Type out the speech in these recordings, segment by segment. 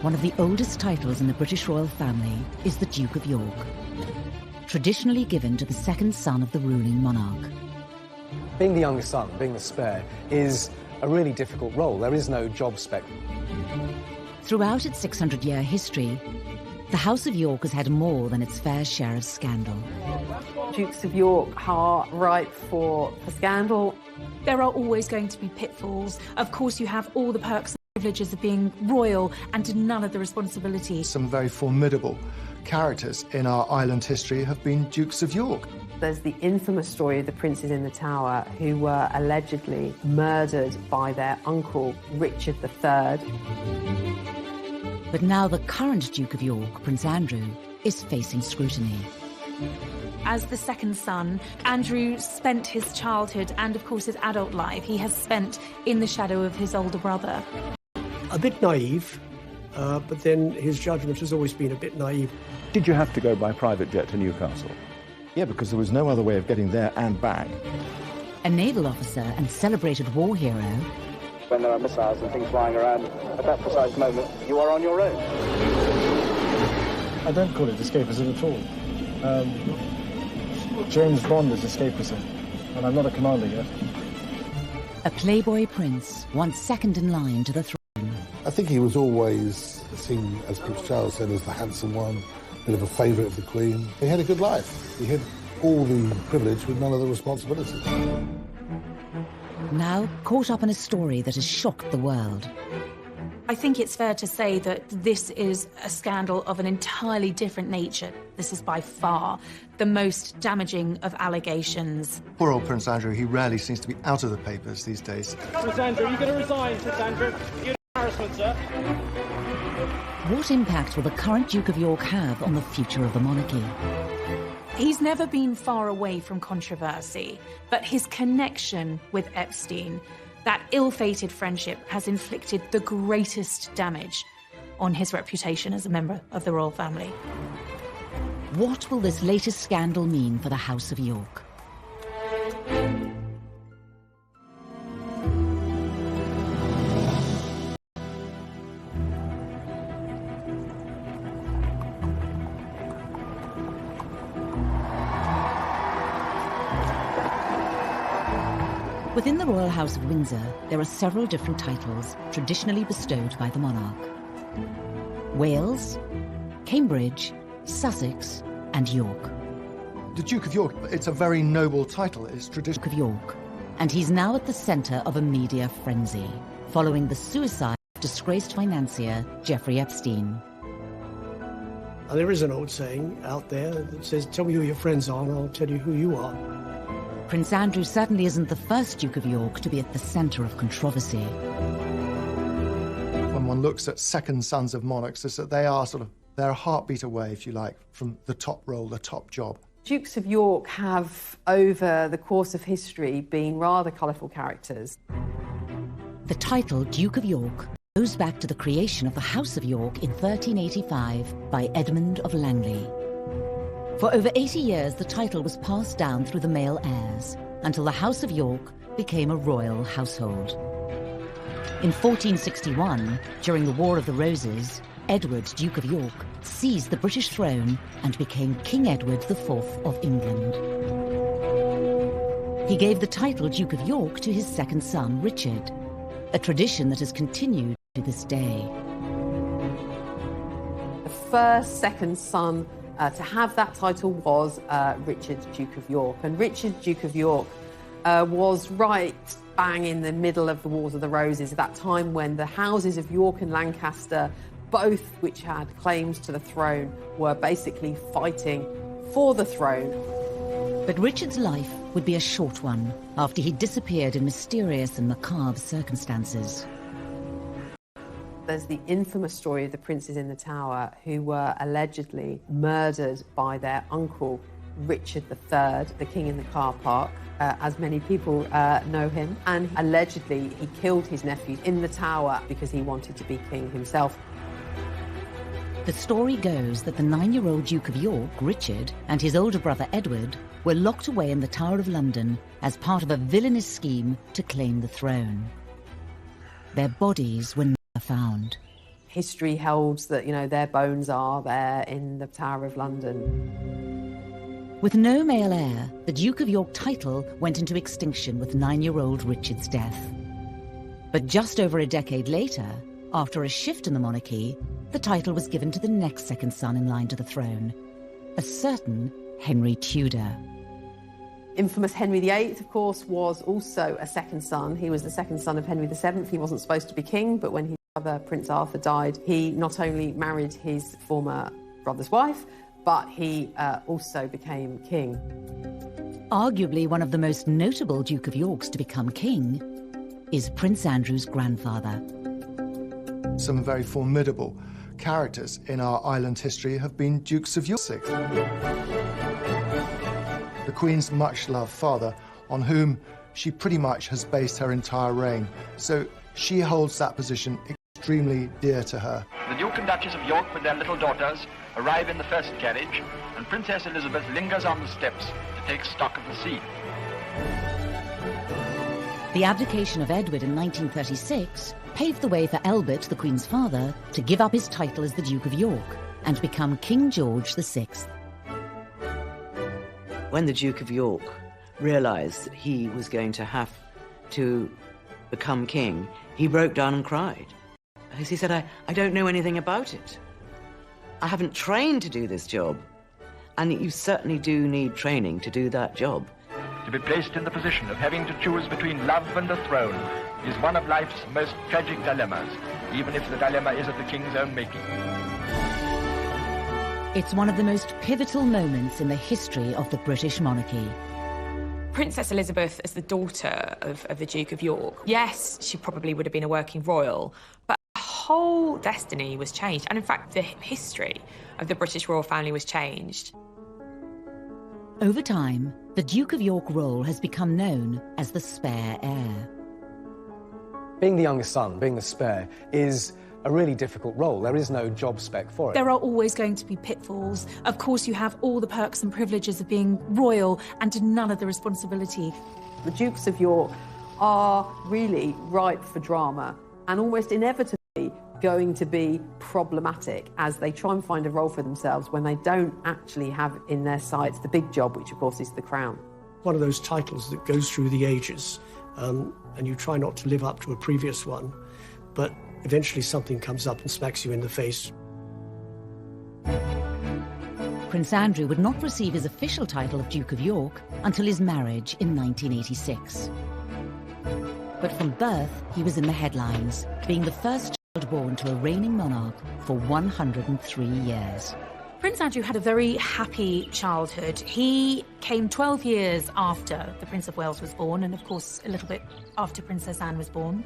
one of the oldest titles in the British royal family is the Duke of York, traditionally given to the second son of the ruling monarch. Being the youngest son, being the spare, is a really difficult role. There is no job spec. Throughout its 600-year history, the House of York has had more than its fair share of scandal. Dukes of York are ripe for scandal. There are always going to be pitfalls. Of course, you have all the perks and privileges of being royal and none of the responsibilities. Some very formidable characters in our island history have been Dukes of York. There's the infamous story of the princes in the Tower who were allegedly murdered by their uncle, Richard III. But now the current Duke of York, Prince Andrew, is facing scrutiny. As the second son, Andrew spent his childhood and, of course, his adult life he has spent in the shadow of his older brother. A bit naive, but then his judgment has always been a bit naive. Did you have to go by private jet to Newcastle? Yeah, because there was no other way of getting there and back. A naval officer and celebrated war hero. When there are missiles and things flying around, at that precise moment, you are on your own. I don't call it escapism at all. James Bond is escapism, and I'm not a commander yet. A playboy prince, once second in line to the throne. I think he was always seen, as Prince Charles said, as the handsome one, a bit of a favourite of the Queen. He had a good life. He had all the privilege with none of the responsibility. Now caught up in a story that has shocked the world. I think it's fair to say that this is a scandal of an entirely different nature. This is by far the most damaging of allegations. Poor old Prince Andrew, he rarely seems to be out of the papers these days. Prince Andrew, you're going to resign, Prince Andrew. You're an embarrassment, sir. What impact will the current Duke of York have on the future of the monarchy? He's never been far away from controversy, but his connection with Epstein, that ill-fated friendship, has inflicted the greatest damage on his reputation as a member of the royal family. What will this latest scandal mean for the House of York? Within the Royal House of Windsor, there are several different titles traditionally bestowed by the monarch. Wales, Cambridge, Sussex, and York. The Duke of York, it's a very noble title. It's traditional. Duke of York, and he's now at the centre of a media frenzy, following the suicide of disgraced financier Jeffrey Epstein. And there is an old saying out there that says, tell me who your friends are and I'll tell you who you are. Prince Andrew certainly isn't the first Duke of York to be at the centre of controversy. When one looks at second sons of monarchs, is that they are they're a heartbeat away, if you like, from the top role, the top job. Dukes of York have, over the course of history, been rather colourful characters. The title Duke of York goes back to the creation of the House of York in 1385 by Edmund of Langley. For over 80 years, the title was passed down through the male heirs until the House of York became a royal household. In 1461, during the War of the Roses, Edward, Duke of York, seized the British throne and became King Edward IV of England. He gave the title Duke of York to his second son, Richard, a tradition that has continued to this day. The first second son to have that title was Richard, Duke of York. And Richard, Duke of York, was right bang in the middle of the Wars of the Roses, at that time when the houses of York and Lancaster, both which had claims to the throne, were basically fighting for the throne. But Richard's life would be a short one after he disappeared in mysterious and macabre circumstances. There's the infamous story of the princes in the Tower who were allegedly murdered by their uncle, Richard III, the king in the car park, as many people know him. And allegedly he killed his nephew in the Tower because he wanted to be king himself. The story goes that the 9-year-old Duke of York, Richard, and his older brother Edward were locked away in the Tower of London as part of a villainous scheme to claim the throne. Their bodies were never found. history holds that, their bones are there in the Tower of London. With no male heir, the Duke of York title went into extinction with 9-year-old Richard's death. But just over a decade later, after a shift in the monarchy, the title was given to the next second son in line to the throne, a certain Henry Tudor. Infamous Henry VIII, of course, was also a second son. He was the second son of Henry VII. He wasn't supposed to be king, but when his brother, Prince Arthur, died, he not only married his former brother's wife, but he also became king. Arguably one of the most notable Duke of Yorks to become king is Prince Andrew's grandfather. Some very formidable characters in our island history have been Dukes of York. The Queen's much-loved father, on whom she pretty much has based her entire reign, so she holds that position extremely dear to her. The Duke and Duchess of York with their little daughters arrive in the first carriage, and Princess Elizabeth lingers on the steps to take stock of the scene. The abdication of Edward in 1936 paved the way for Elbert, the Queen's father, to give up his title as the Duke of York and become King George VI. When the Duke of York realised that he was going to have to become king, he broke down and cried. Because he said, I don't know anything about it. I haven't trained to do this job. And you certainly do need training to do that job. To be placed in the position of having to choose between love and the throne is one of life's most tragic dilemmas, even if the dilemma is of the king's own making. It's one of the most pivotal moments in the history of the British monarchy. Princess Elizabeth, as the daughter of the Duke of York, yes, she probably would have been a working royal, but her whole destiny was changed. And in fact, the history of the British royal family was changed. Over time, the Duke of York role has become known as the spare heir. Being the youngest son, being the spare, is a really difficult role. There is no job spec for it. There are always going to be pitfalls. Of course, you have all the perks and privileges of being royal and none of the responsibility. The Dukes of York are really ripe for drama and almost inevitably going to be problematic as they try and find a role for themselves when they don't actually have in their sights the big job, which of course is the crown. One of those titles that goes through the ages, and you try not to live up to a previous one, but eventually something comes up and smacks you in the face. Prince Andrew would not receive his official title of Duke of York until his marriage in 1986. But from birth, he was in the headlines, being the first child born to a reigning monarch for 103 years. Prince Andrew had a very happy childhood. He came 12 years after the Prince of Wales was born, and of course a little bit after Princess Anne was born.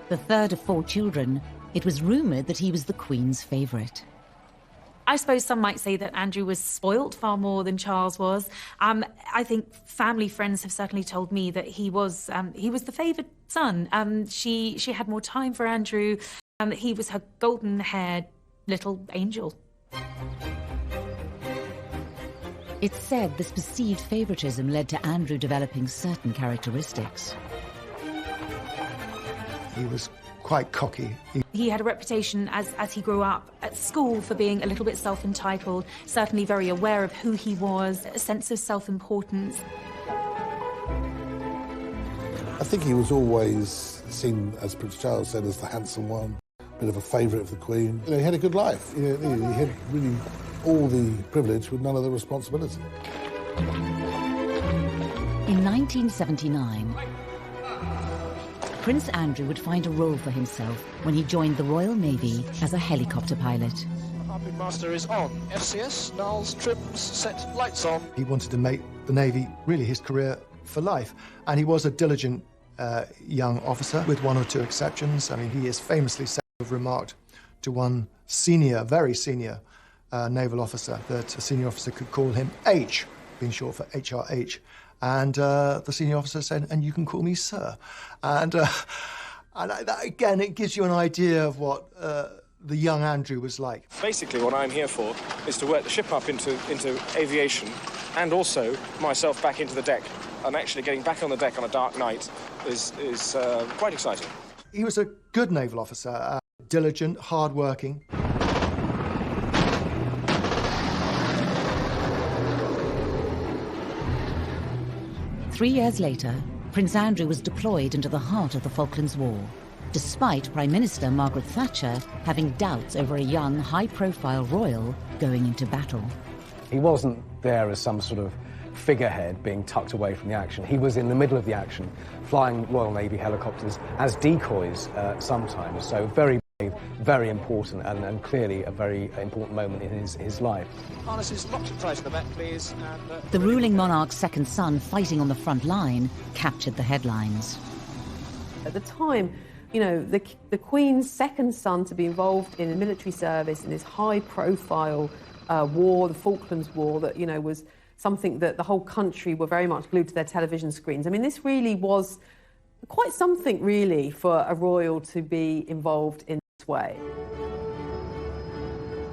The third of 4 children, it was rumoured that he was the Queen's favourite. I suppose some might say that Andrew was spoilt far more than Charles was. I think family friends have certainly told me that he was the favoured son. She had more time for Andrew. He was her golden-haired little angel. It's said this perceived favouritism led to Andrew developing certain characteristics. He was quite cocky. He had a reputation as he grew up at school for being a little bit self-entitled, certainly very aware of who he was, a sense of self-importance. I think he was always seen, as Prince Charles said, as the handsome one, a bit of a favourite of the Queen. He had a good life. He had really all the privilege with none of the responsibility. In 1979, Prince Andrew would find a role for himself when he joined the Royal Navy as a helicopter pilot. Harpoon Master is on. FCS, Niles, trims, set, lights on. He wanted to make the Navy really his career for life, and he was a diligent young officer, with 1 or 2 exceptions. I mean, he is famously said to have remarked to one senior, very senior naval officer that a senior officer could call him H, being short for HRH. And the senior officer said, "And you can call me sir." And that, again, it gives you an idea of what the young Andrew was like. Basically, what I'm here for is to work the ship up into aviation, and also myself back into the deck. And actually getting back on the deck on a dark night is quite exciting. He was a good naval officer, diligent, hard-working. 3 years later, Prince Andrew was deployed into the heart of the Falklands War, despite Prime Minister Margaret Thatcher having doubts over a young, high-profile royal going into battle. He wasn't there as some sort of figurehead being tucked away from the action. He was in the middle of the action, flying Royal Navy helicopters as decoys sometimes. So very brave, very important, and clearly a very important moment in his life. Harnesses locked tight to the back, please. And, The ruling monarch's second son fighting on the front line captured the headlines. At the time, you know, the Queen's second son to be involved in a military service in this high-profile war, the Falklands War, that, you know, was something that the whole country were very much glued to their television screens. I mean, this really was quite something, really, for a royal to be involved in this way.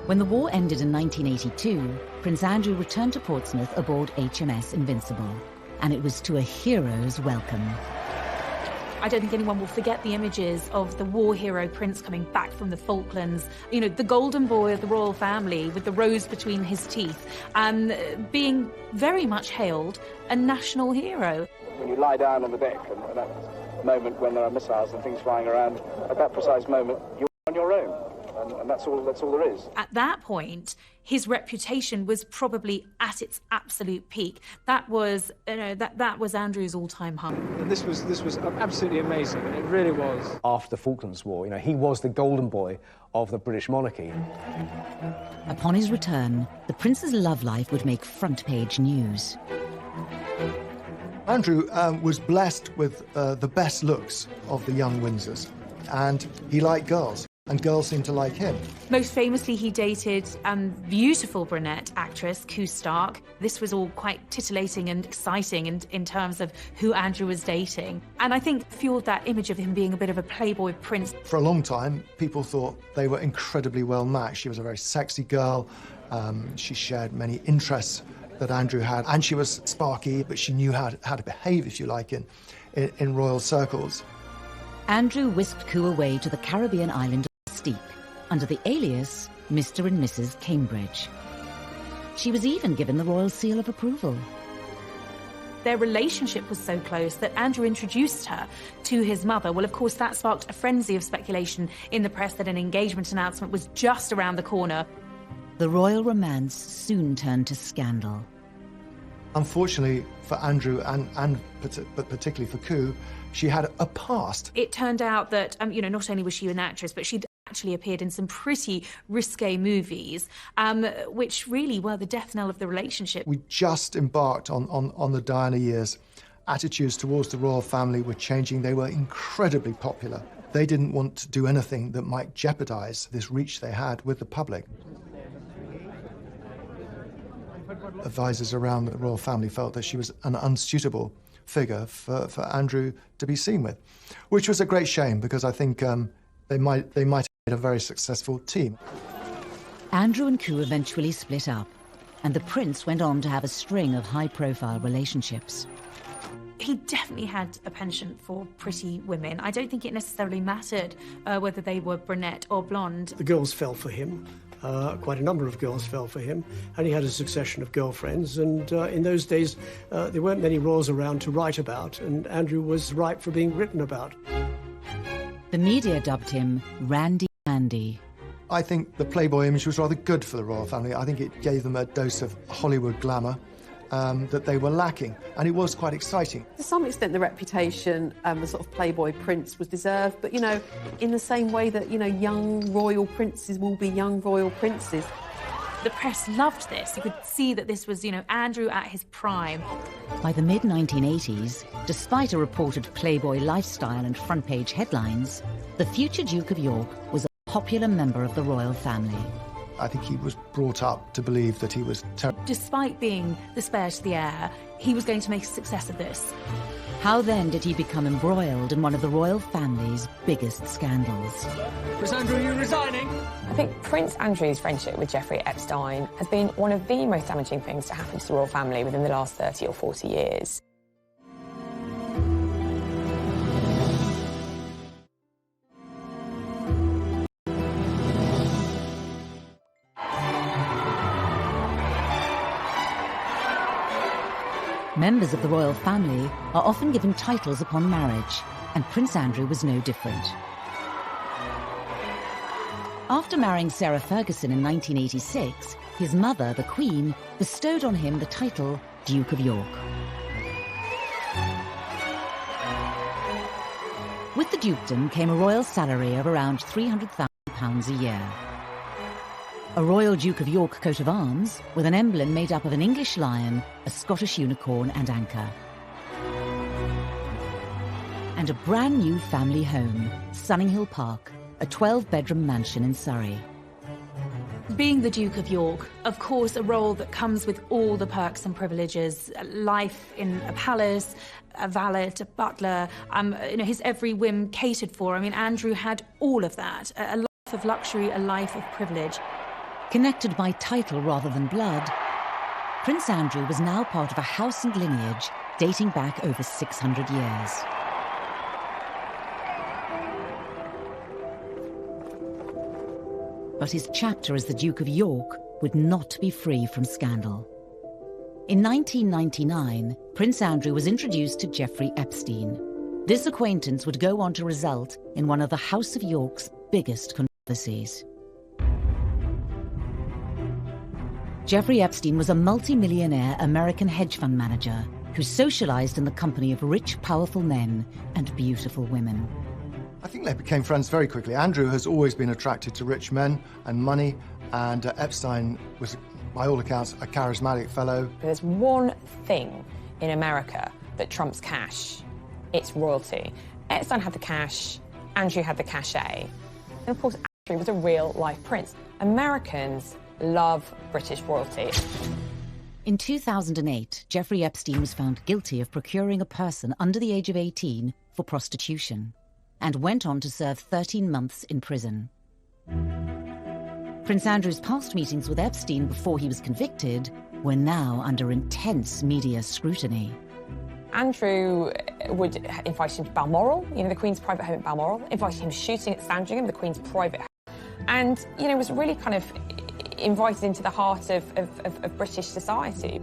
When the war ended in 1982, Prince Andrew returned to Portsmouth aboard HMS Invincible, and it was to a hero's welcome. I don't think anyone will forget the images of the war hero Prince coming back from the Falklands, you know, the golden boy of the royal family with the rose between his teeth, and being very much hailed a national hero. When you lie down on the deck, and at that moment when there are missiles and things flying around, at that precise moment, you're on your own. And that's all there is. At that point, his reputation was probably at its absolute peak. That was, you know, that was Andrew's all-time high. And this was absolutely amazing. It really was. After the Falklands War, you know, he was the golden boy of the British monarchy. Upon his return, the prince's love life would make front-page news. Andrew was blessed with the best looks of the young Windsors, and he liked girls. And girls seemed to like him. Most famously, he dated beautiful brunette actress Koo Stark. This was all quite titillating and exciting in terms of who Andrew was dating. And I think fueled that image of him being a bit of a playboy prince. For a long time, people thought they were incredibly well matched. She was a very sexy girl. She shared many interests that Andrew had. And she was sparky, but she knew how to behave, if you like, in royal circles. Andrew whisked Koo away to the Caribbean island of Steep, under the alias Mr. and Mrs. Cambridge. She was even given the royal seal of approval. Their relationship was so close that Andrew introduced her to his mother. Well, of course, that sparked a frenzy of speculation in the press that an engagement announcement was just around the corner. The royal romance soon turned to scandal. Unfortunately for Andrew but particularly for Koo, she had a past. It turned out that, you know, not only was she an actress, but she'd actually appeared in some pretty risque movies, which really were the death knell of the relationship. We just embarked on the Diana years. Attitudes towards the royal family were changing. They were incredibly popular. They didn't want to do anything that might jeopardize this reach they had with the public. Advisors around the royal family felt that she was an unsuitable figure for Andrew to be seen with, which was a great shame because I think they might have made a very successful team. Andrew and Koo eventually split up, and the prince went on to have a string of high-profile relationships. He definitely had a penchant for pretty women. I don't think it necessarily mattered whether they were brunette or blonde. The girls fell for him. Quite a number of girls fell for him, and he had a succession of girlfriends. And in those days, there weren't many royals around to write about, and Andrew was ripe for being written about. The media dubbed him Randy Andy. I think the Playboy image was rather good for the royal family. I think it gave them a dose of Hollywood glamour that they were lacking, and it was quite exciting. To some extent, the reputation, the sort of Playboy prince was deserved, but, you know, in the same way that, you know, young royal princes will be young royal princes. The press loved this. You could see that this was, you know, Andrew at his prime. By the mid-1980s, despite a reported Playboy lifestyle and front-page headlines, the future Duke of York was a popular member of the royal family. I think he was brought up to believe that he was terrible. Despite being the spare to the heir, he was going to make a success of this. How then did he become embroiled in one of the royal family's biggest scandals? Prince Andrew, are you resigning? I think Prince Andrew's friendship with Jeffrey Epstein has been one of the most damaging things to happen to the royal family within the last 30 or 40 years. Members of the royal family are often given titles upon marriage, and Prince Andrew was no different. After marrying Sarah Ferguson in 1986, his mother, the Queen, bestowed on him the title Duke of York. With the dukedom came a royal salary of around £300,000 a year. A Royal Duke of York coat of arms with an emblem made up of an English lion, a Scottish unicorn and anchor. And a brand new family home, Sunninghill Park, a 12-bedroom mansion in Surrey. Being the Duke of York, of course, a role that comes with all the perks and privileges, life in a palace, a valet, a butler, his every whim catered for. I mean, Andrew had all of that, a life of luxury, a life of privilege. Connected by title rather than blood, Prince Andrew was now part of a house and lineage dating back over 600 years. But his chapter as the Duke of York would not be free from scandal. In 1999, Prince Andrew was introduced to Jeffrey Epstein. This acquaintance would go on to result in one of the House of York's biggest controversies. Jeffrey Epstein was a multi-millionaire American hedge fund manager who socialized in the company of rich, powerful men and beautiful women. I think they became friends very quickly. Andrew has always been attracted to rich men and money, and Epstein was, by all accounts, a charismatic fellow. There's one thing in America that trumps cash. It's royalty. Epstein had the cash, Andrew had the cachet. And of course, Andrew was a real-life prince. Americans love British royalty. In 2008, Jeffrey Epstein was found guilty of procuring a person under the age of 18 for prostitution and went on to serve 13 months in prison. Prince Andrew's past meetings with Epstein before he was convicted were now under intense media scrutiny. Andrew would invite him to Balmoral, the Queen's private home at Balmoral, invited him shooting at Sandringham, the Queen's private home, and, was really kind of invited into the heart of British society.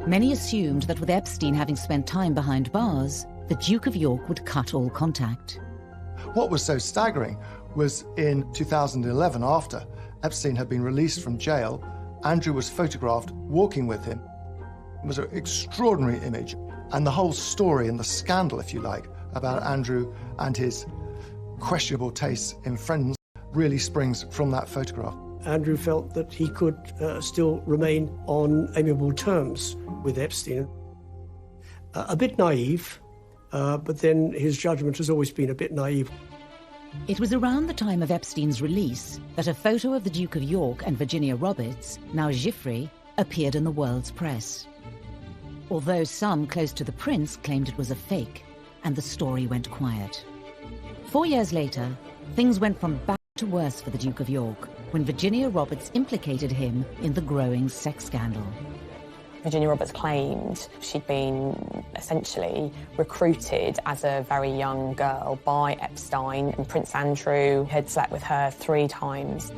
Many assumed that with Epstein having spent time behind bars, the Duke of York would cut all contact. What was so staggering was in 2011, after Epstein had been released from jail, Andrew was photographed walking with him. It was an extraordinary image, and the whole story and the scandal, if you like, about Andrew and his questionable tastes in friends really springs from that photograph. Andrew felt that he could still remain on amiable terms with Epstein. A bit naive, but then his judgment has always been a bit naive. It was around the time of Epstein's release that a photo of the Duke of York and Virginia Roberts, now Giuffre, appeared in the world's press. Although some close to the prince claimed it was a fake, and the story went quiet. 4 years later, things went from bad to worse for the Duke of York when Virginia Roberts implicated him in the growing sex scandal. Virginia Roberts claimed she'd been essentially recruited as a very young girl by Epstein, and Prince Andrew had slept with her 3 times.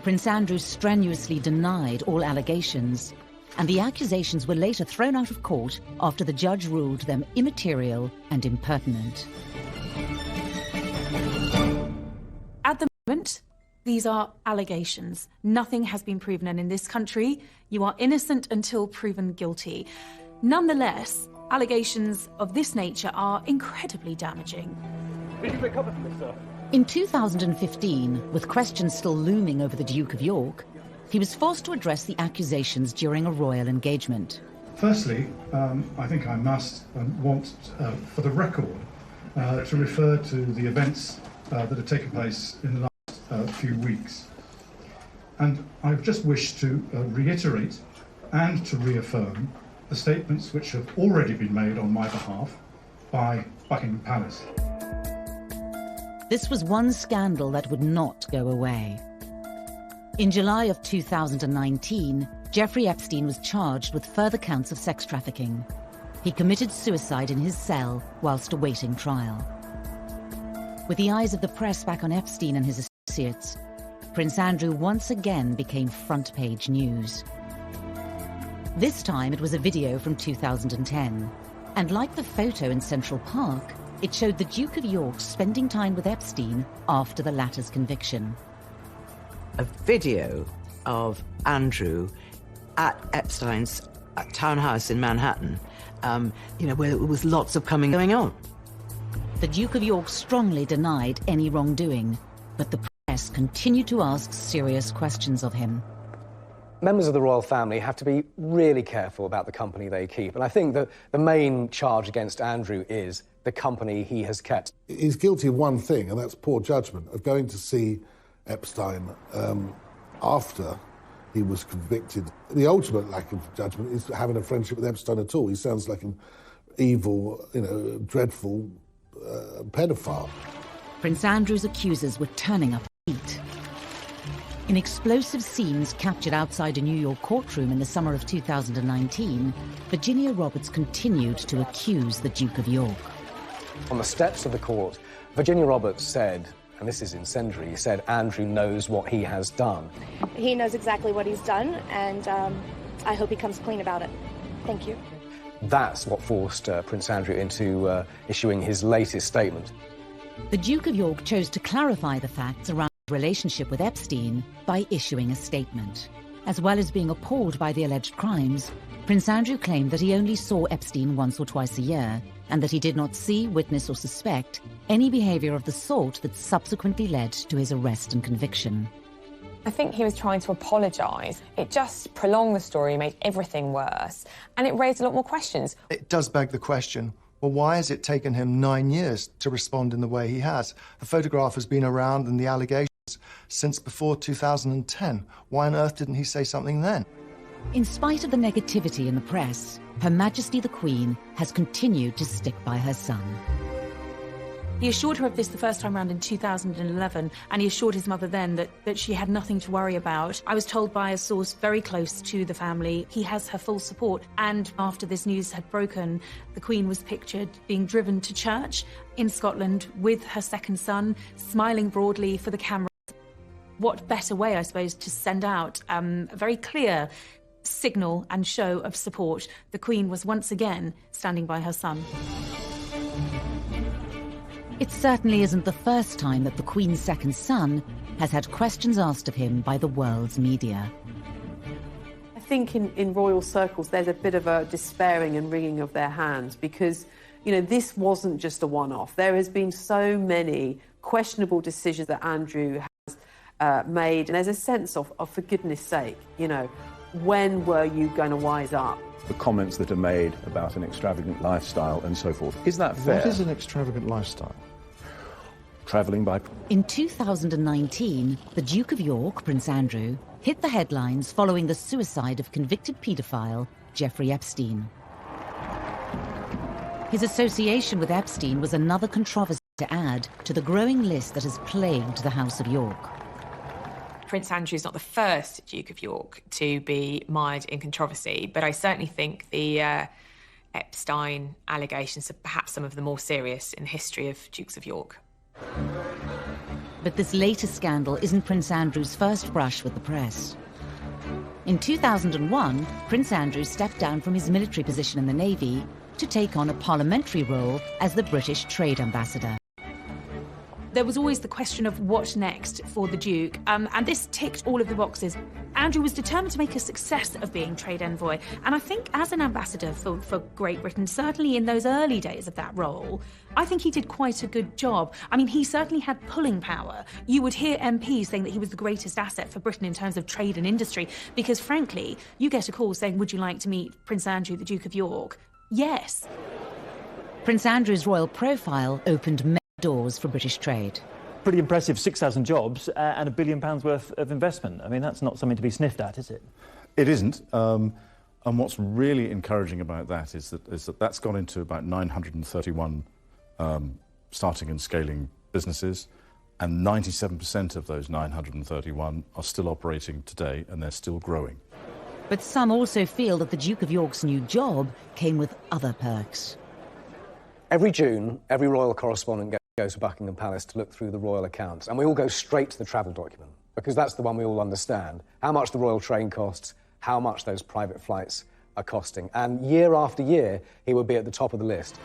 Prince Andrew strenuously denied all allegations, and the accusations were later thrown out of court after the judge ruled them immaterial and impertinent. At the moment, these are allegations. Nothing has been proven, and in this country, you are innocent until proven guilty. Nonetheless, allegations of this nature are incredibly damaging. Did you recover from this, sir? In 2015, with questions still looming over the Duke of York, he was forced to address the accusations during a royal engagement. Firstly, I think I must and want, for the record, to refer to the events that have taken place in the last few weeks. And I've just wished to reiterate and to reaffirm the statements which have already been made on my behalf by Buckingham Palace. This was one scandal that would not go away. In July of 2019, Jeffrey Epstein was charged with further counts of sex trafficking. He committed suicide in his cell whilst awaiting trial. With the eyes of the press back on Epstein and his associates, Prince Andrew once again became front-page news. This time it was a video from 2010. And like the photo in Central Park, it showed the Duke of York spending time with Epstein after the latter's conviction. A video of Andrew at Epstein's townhouse in Manhattan, where there was lots of going on. The Duke of York strongly denied any wrongdoing, but the press continued to ask serious questions of him. Members of the royal family have to be really careful about the company they keep, and I think that the main charge against Andrew is the company he has kept. He's guilty of one thing, and that's poor judgment, of going to see Epstein after he was convicted. The ultimate lack of judgment is having a friendship with Epstein at all. He sounds like an evil, dreadful pedophile. Prince Andrew's accusers were turning up heat. In explosive scenes captured outside a New York courtroom in the summer of 2019, Virginia Roberts continued to accuse the Duke of York. On the steps of the court, Virginia Roberts said, and this is incendiary, said Andrew knows what he has done. He knows exactly what he's done, and I hope he comes clean about it. Thank you. That's what forced Prince Andrew into issuing his latest statement. The Duke of York chose to clarify the facts around his relationship with Epstein by issuing a statement. As well as being appalled by the alleged crimes, Prince Andrew claimed that he only saw Epstein once or twice a year, and that he did not see, witness or suspect any behaviour of the sort that subsequently led to his arrest and conviction. I think he was trying to apologise. It just prolonged the story, made everything worse, and it raised a lot more questions. It does beg the question, well, why has it taken him 9 years to respond in the way he has? The photograph has been around and the allegations since before 2010. Why on earth didn't he say something then? In spite of the negativity in the press, Her Majesty the Queen has continued to stick by her son. He assured her of this the first time round in 2011, and he assured his mother then that she had nothing to worry about. I was told by a source very close to the family he has her full support. And after this news had broken, the Queen was pictured being driven to church in Scotland with her second son, smiling broadly for the camera. What better way, I suppose, to send out a very clear signal and show of support? The Queen was once again standing by her son. It certainly isn't the first time that the Queen's second son has had questions asked of him by the world's media. I think in royal circles there's a bit of a despairing and wringing of their hands because, this wasn't just a one-off. There has been so many questionable decisions that Andrew has made, and there's a sense of for goodness sake, when were you going to wise up? The comments that are made about an extravagant lifestyle and so forth. Is that fair? What is an extravagant lifestyle? Travelling by... In 2019, the Duke of York, Prince Andrew, hit the headlines following the suicide of convicted paedophile Jeffrey Epstein. His association with Epstein was another controversy to add to the growing list that has plagued the House of York. Prince Andrew is not the first Duke of York to be mired in controversy, but I certainly think the Epstein allegations are perhaps some of the more serious in the history of Dukes of York. But this latest scandal isn't Prince Andrew's first brush with the press. In 2001, Prince Andrew stepped down from his military position in the Navy to take on a parliamentary role as the British Trade Ambassador. There was always the question of what next for the Duke, and this ticked all of the boxes. Andrew was determined to make a success of being trade envoy, and I think as an ambassador for Great Britain, certainly in those early days of that role, I think he did quite a good job. I mean, he certainly had pulling power. You would hear MPs saying that he was the greatest asset for Britain in terms of trade and industry, because frankly, you get a call saying, would you like to meet Prince Andrew, the Duke of York? Yes. Prince Andrew's royal profile opened many doors for British trade. Pretty impressive, 6,000 jobs and £1 billion worth of investment. I mean, that's not something to be sniffed at, is it? It isn't. And what's really encouraging about that is that that's gone into about 931 starting and scaling businesses, and 97% of those 931 are still operating today, and they're still growing. But some also feel that the Duke of York's new job came with other perks. Every June, every royal correspondent goes to Buckingham Palace to look through the royal accounts, and we all go straight to the travel document, because that's the one we all understand. How much the royal train costs, how much those private flights accosting. And year after year, he would be at the top of the list.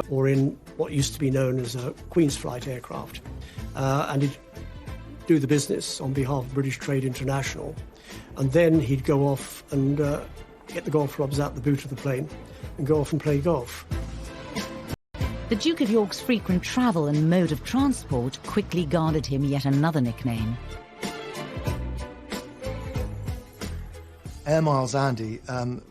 Or in what used to be known as a Queen's Flight aircraft. And he'd do the business on behalf of British Trade International. And then he'd go off and get the golf clubs out the boot of the plane and go off and play golf. The Duke of York's frequent travel and mode of transport quickly garnered him yet another nickname. Air Miles Andy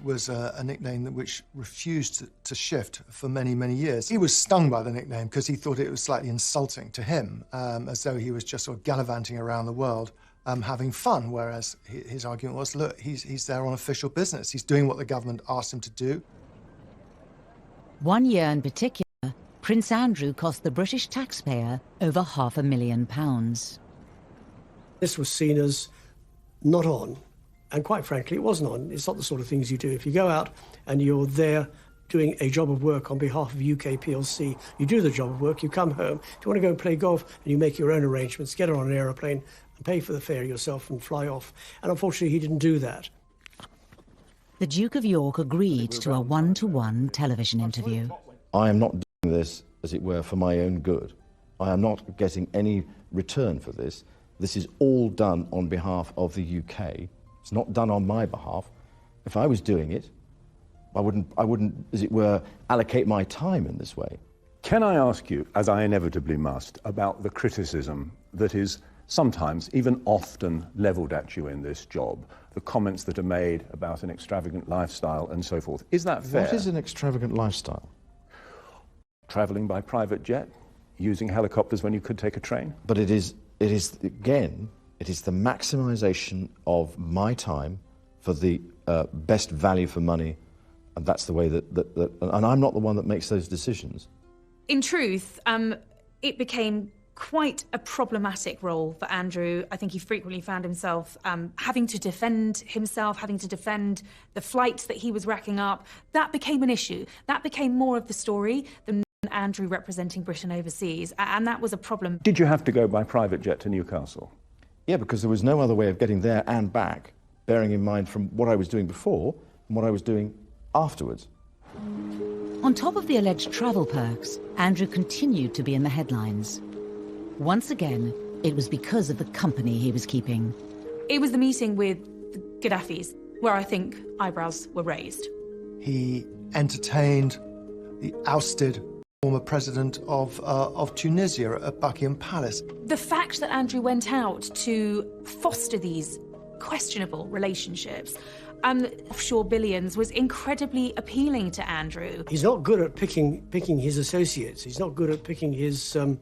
was a nickname which refused to shift for many, many years. He was stung by the nickname because he thought it was slightly insulting to him, as though he was just sort of gallivanting around the world, having fun, whereas his argument was, look, he's there on official business. He's doing what the government asked him to do. One year in particular, Prince Andrew cost the British taxpayer over £500,000. This was seen as not on. And quite frankly, it wasn't on. It's not the sort of things you do. If you go out and you're there doing a job of work on behalf of UK PLC, you do the job of work, you come home. If you want to go and play golf, and you make your own arrangements, get on an aeroplane and pay for the fare yourself and fly off. And unfortunately, he didn't do that. The Duke of York agreed to a one-to-one television interview. I am not doing this, as it were, for my own good. I am not getting any return for this. This is all done on behalf of the UK. It's not done on my behalf. If I was doing it, I wouldn't, as it were, allocate my time in this way. Can I ask you, as I inevitably must, about the criticism that is sometimes, even often, levelled at you in this job, the comments that are made about an extravagant lifestyle and so forth? Is that fair? What is an extravagant lifestyle? Travelling by private jet, using helicopters when you could take a train? But it is again, it is the maximisation of my time for the best value for money, and that's the way that and I'm not the one that makes those decisions. In truth, it became quite a problematic role for Andrew. I think he frequently found himself having to defend himself, having to defend the flights that he was racking up. That became an issue. That became more of the story than Andrew representing Britain overseas, and that was a problem. Did you have to go by private jet to Newcastle? Yeah, because there was no other way of getting there and back, bearing in mind from what I was doing before and what I was doing afterwards. On top of the alleged travel perks, Andrew continued to be in the headlines. Once again, it was because of the company he was keeping. It was the meeting with the Gaddafis where I think eyebrows were raised. He entertained the ousted former president of Tunisia at Buckingham Palace. The fact that Andrew went out to foster these questionable relationships, offshore billions, was incredibly appealing to Andrew. He's not good at picking his associates. He's not good at picking his, I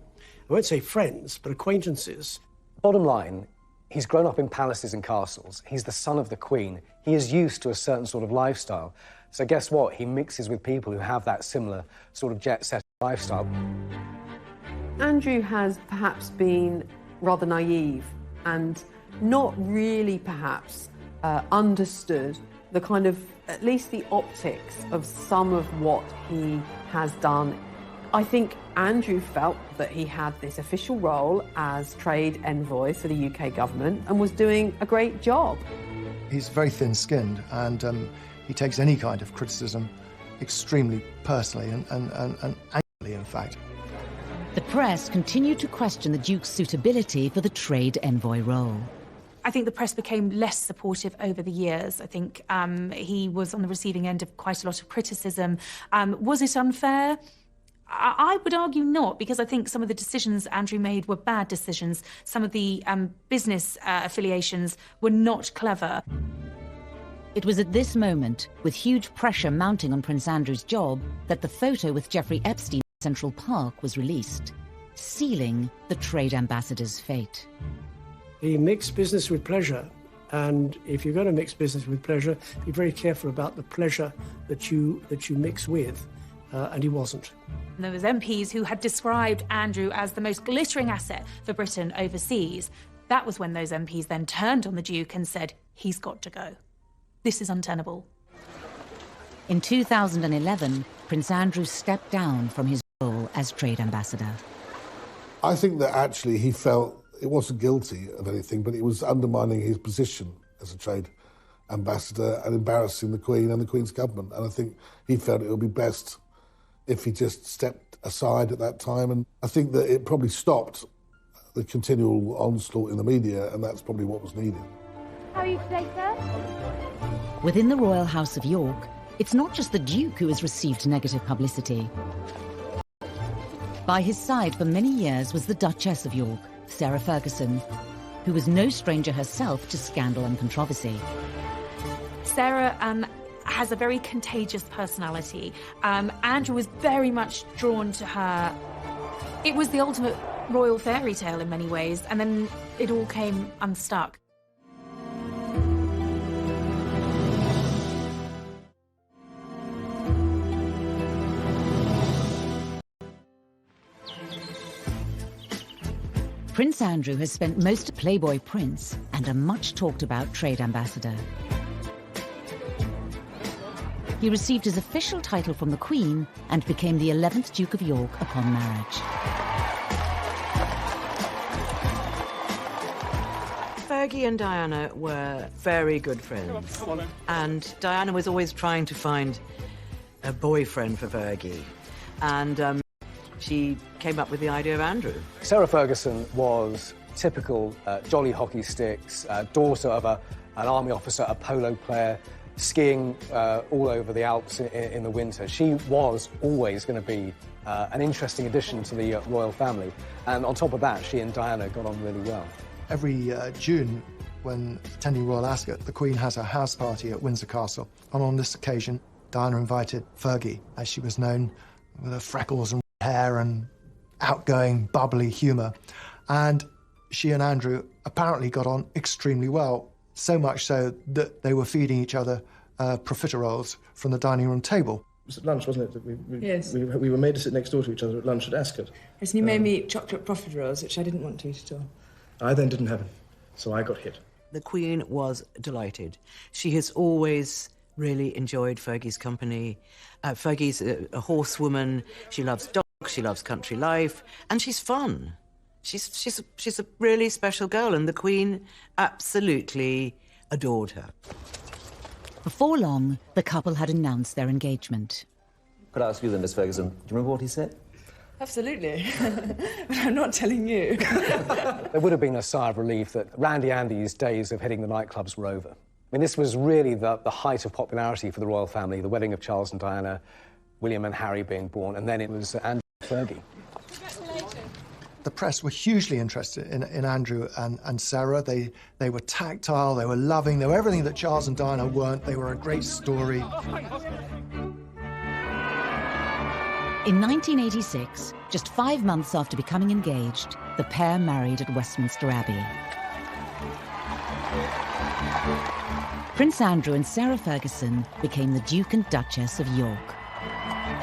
won't say friends, but acquaintances. Bottom line, he's grown up in palaces and castles. He's the son of the Queen. He is used to a certain sort of lifestyle. So guess what? He mixes with people who have that similar sort of jet-set lifestyle. Andrew has perhaps been rather naive and not really perhaps understood the kind of, at least the optics of some of what he has done. I think Andrew felt that he had this official role as trade envoy for the UK government and was doing a great job. He's very thin-skinned, and he takes any kind of criticism extremely personally and angrily, in fact. The press continued to question the Duke's suitability for the trade envoy role. I think the press became less supportive over the years. I think he was on the receiving end of quite a lot of criticism. Was it unfair? I would argue not, because I think some of the decisions Andrew made were bad decisions. Some of the business affiliations were not clever. It was at this moment, with huge pressure mounting on Prince Andrew's job, that the photo with Jeffrey Epstein in Central Park was released, sealing the trade ambassador's fate. He mixed business with pleasure, and if you're going to mix business with pleasure, be very careful about the pleasure that you mix with, and he wasn't. There was MPs who had described Andrew as the most glittering asset for Britain overseas. That was when those MPs then turned on the Duke and said, he's got to go. This is untenable. In 2011, Prince Andrew stepped down from his role as trade ambassador. I think that actually he felt it wasn't guilty of anything, but it was undermining his position as a trade ambassador and embarrassing the Queen and the Queen's government. And I think he felt it would be best if he just stepped aside at that time. And I think that it probably stopped the continual onslaught in the media, and that's probably what was needed. How are you today, sir? Within the Royal House of York, it's not just the Duke who has received negative publicity. By his side for many years was the Duchess of York, Sarah Ferguson, who was no stranger herself to scandal and controversy. Sarah has a very contagious personality. Andrew was very much drawn to her. It was the ultimate royal fairy tale in many ways, and then it all came unstuck. Prince Andrew has spent most of Playboy Prince and a much talked about trade ambassador. He received his official title from the Queen and became the 11th Duke of York upon marriage. Fergie and Diana were very good friends. And Diana was always trying to find a boyfriend for Fergie. And she came up with the idea of Andrew. Sarah Ferguson was typical jolly hockey sticks, daughter of an army officer, a polo player, skiing all over the Alps in the winter. She was always going to be an interesting addition to the royal family. And on top of that, she and Diana got on really well. Every June, when attending Royal Ascot, the Queen has a house party at Windsor Castle. And on this occasion, Diana invited Fergie, as she was known, with her freckles and hair and outgoing, bubbly humour. And she and Andrew apparently got on extremely well, so much so that they were feeding each other profiteroles from the dining room table. It was at lunch, wasn't it? Yes. We were made to sit next door to each other at lunch at Ascot. Yes, and you made me eat chocolate profiteroles, which I didn't want to eat at all. I then didn't have it, so I got hit. The Queen was delighted. She has always really enjoyed Fergie's company. Fergie's a horsewoman. She loves dogs, she loves country life, and she's fun. She's a really special girl, and the Queen absolutely adored her. Before long, the couple had announced their engagement. Could I ask you then, Miss Ferguson, do you remember what he said? Absolutely. But I'm not telling you. There would have been a sigh of relief that Randy Andy's days of hitting the nightclubs were over. I mean, this was really the height of popularity for the royal family, the wedding of Charles and Diana, William and Harry being born, and then it was Andrew and Fergie. The press were hugely interested in Andrew and Sarah. They were tactile, they were loving, they were everything that Charles and Diana weren't. They were a great story. In 1986, just 5 months after becoming engaged, the pair married at Westminster Abbey. Prince Andrew and Sarah Ferguson became the Duke and Duchess of York.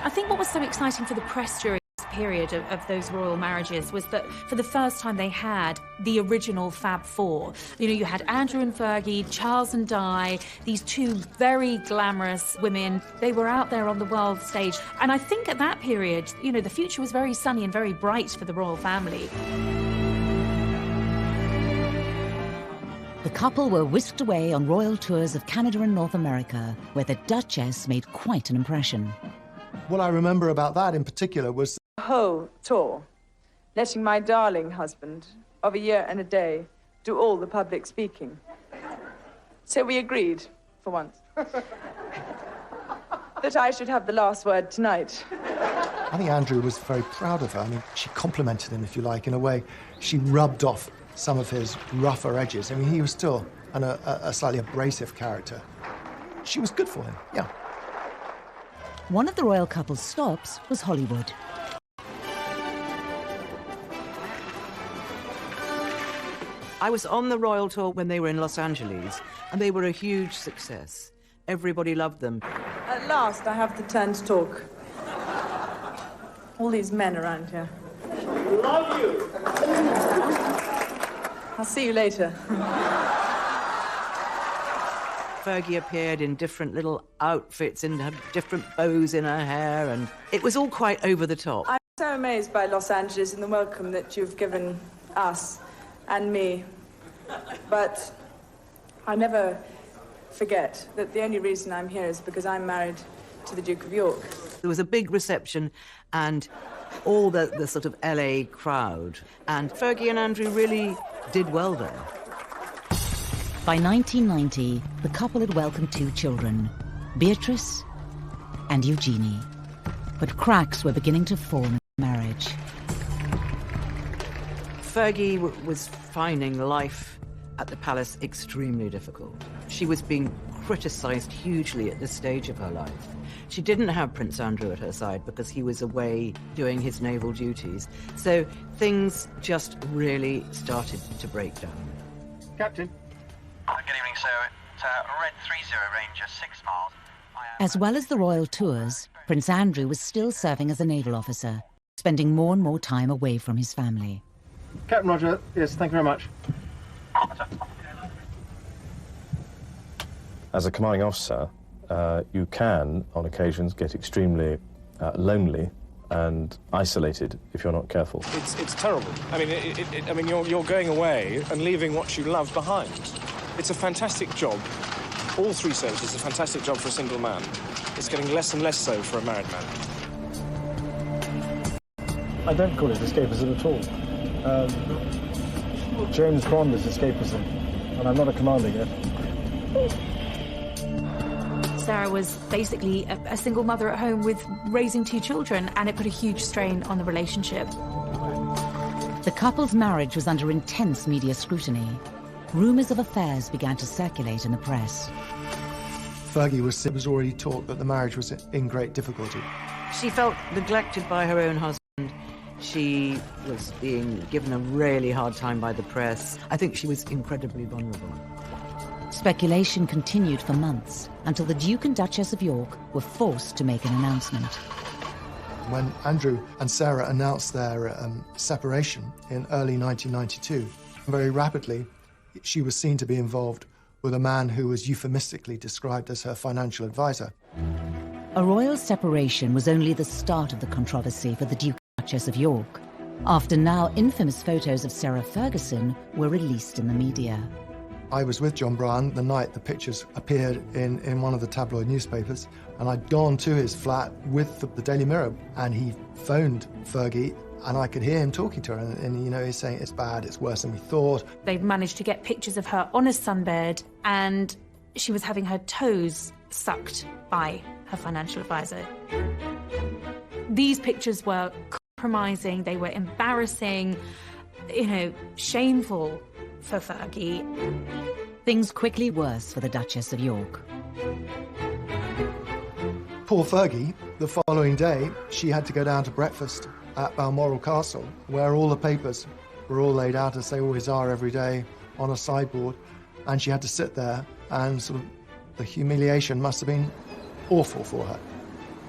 I think what was so exciting for the press during this period of those royal marriages was that for the first time they had the original Fab Four. You know, you had Andrew and Fergie, Charles and Di, these two very glamorous women. They were out there on the world stage. And I think at that period, you know, the future was very sunny and very bright for the royal family. The couple were whisked away on royal tours of Canada and North America, where the Duchess made quite an impression. What I remember about that in particular was The whole tour, letting my darling husband of a year and a day do all the public speaking. So we agreed, for once, that I should have the last word tonight. I think Andrew was very proud of her. I mean, she complimented him, if you like, in a way. She rubbed off some of his rougher edges. I mean, he was still a slightly abrasive character. She was good for him, yeah. One of the royal couple's stops was Hollywood. I was on the royal tour when they were in Los Angeles, and they were a huge success. Everybody loved them. At last, I have the turn to talk. All these men around here. Love you. I'll see you later. Fergie appeared in different little outfits and had different bows in her hair, and it was all quite over the top. I'm so amazed by Los Angeles and the welcome that you've given us and me. But I never forget that the only reason I'm here is because I'm married to the Duke of York. There was a big reception and all the sort of LA crowd, and Fergie and Andrew really did well there. By 1990, the couple had welcomed 2 children, Beatrice and Eugenie. But cracks were beginning to form in the marriage. Fergie was finding life at the palace extremely difficult. She was being criticised hugely at this stage of her life. She didn't have Prince Andrew at her side because he was away doing his naval duties. So things just really started to break down. Captain. Good evening, sir. It's Red 30 Ranger, 6 miles. As well as the royal tours, Prince Andrew was still serving as a naval officer, spending more and more time away from his family. Captain Roger, yes, thank you very much. As a commanding officer, you can, on occasions, get extremely lonely and isolated if you're not careful. It's terrible. I mean, you're going away and leaving what you love behind. It's a fantastic job. All 3 services is a fantastic job for a single man. It's getting less and less so for a married man. I don't call it escapism at all. James Bond is escapism, and I'm not a commander yet. Sarah was basically a single mother at home with raising 2 children, and it put a huge strain on the relationship. The couple's marriage was under intense media scrutiny. Rumours of affairs began to circulate in the press. Fergie was already taught that the marriage was in great difficulty. She felt neglected by her own husband. She was being given a really hard time by the press. I think she was incredibly vulnerable. Speculation continued for months until the Duke and Duchess of York were forced to make an announcement. When Andrew and Sarah announced their separation in early 1992, very rapidly she was seen to be involved with a man who was euphemistically described as her financial advisor. A royal separation was only the start of the controversy for the Duke and Duchess of York, after now infamous photos of Sarah Ferguson were released in the media. I was with John Bryan the night the pictures appeared in one of the tabloid newspapers, and I'd gone to his flat with the Daily Mirror, and he phoned Fergie, and I could hear him talking to her, and you know, he's saying it's bad, it's worse than we thought. They'd managed to get pictures of her on a sunbed, and she was having her toes sucked by her financial advisor. These pictures were compromising, they were embarrassing, you know, shameful for Fergie. Things quickly worse for the Duchess of York. Poor Fergie, the following day, she had to go down to breakfast at Balmoral Castle, where all the papers were all laid out, as they always are every day, on a sideboard, and she had to sit there, and sort of the humiliation must have been awful for her.